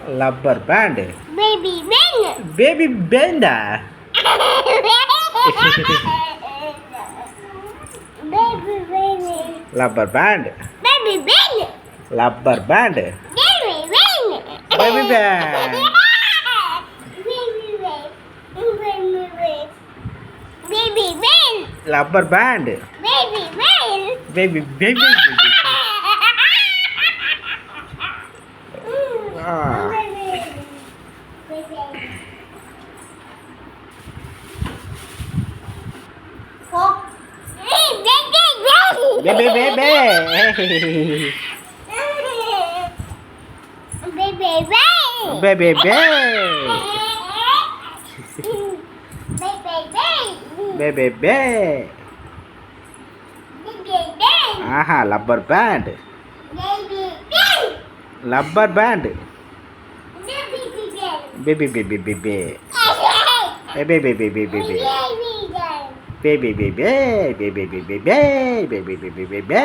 Rubber band. Baby band. Baby band. Baby band. Rubber band. Baby band. Rubber band. Baby band. Baby band. Baby band. Rubber band. Baby band. Baby baby. Ah. Baby baby. Baby baby. Baby baby. Aha, rubber band. Rubber band. Baby baby baby. Baby baby baby baby. Baby baby baby baby baby baby baby.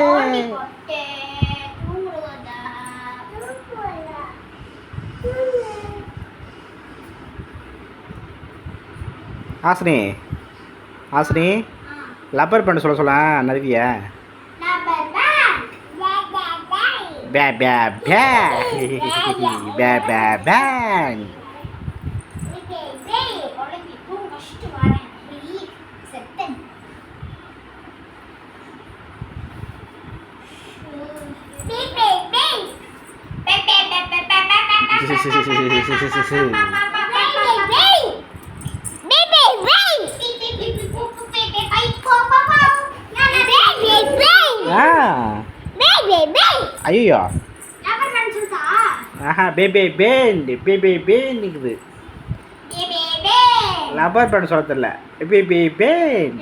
Hasini Hasini rubber band சொல்ல நருவிய பே பே பே பே பே bang ஐயோ ஆஹா baby pant baby pant இருக்குது rubber band சொல்ல தெரியல baby pant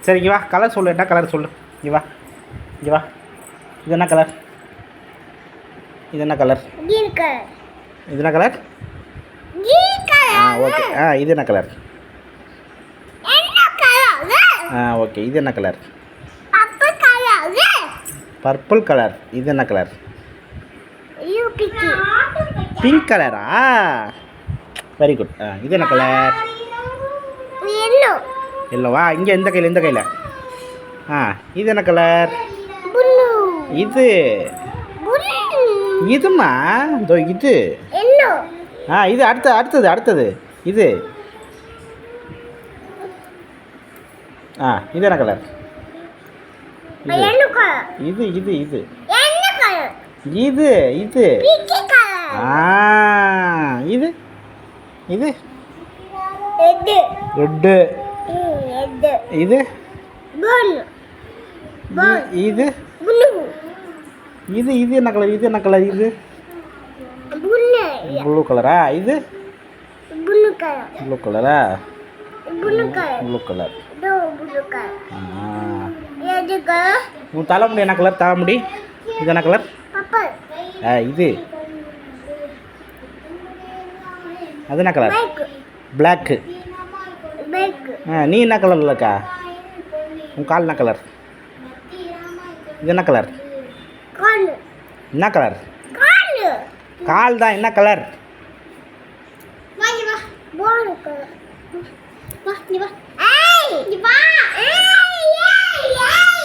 சரி இங்கே வா colour சொல்லு என்ன கலர் சொல்லு இங்கே வா இங்கே வா இது என்ன கலர் இது என்ன கலர் இது என்ன கலர் ஓகே இது என்ன கலர் ஓகே இது என்ன கலர் பர்பிள் கலர் இது என்ன கலர் பிங்க் கலரா வெரி குட் இது என்ன கலர் இல்லைவா இங்கே இந்த கையில் இது என்ன கலர் இதுமா இதோ இது இது அடுத்தது இது இது என்ன கலர் இது இது இது இது இது இது இது ரெட்டு இது இது இது இது என்ன கலர் இது என்ன கலர் இது ப்ளூ கலரா இது ப்ளூ கலரா ப்ளூ கலர் உன் தலைமுடி என்ன கலர் தலைமுடி இது என்ன கலர் இது அது என்ன கலர் பிளாக்கு நீ என்ன கலரில் இருக்கா உன் கால் என்ன கலர் இது என்ன கலர் என்ன கலர் கால் தான் என்ன கலர்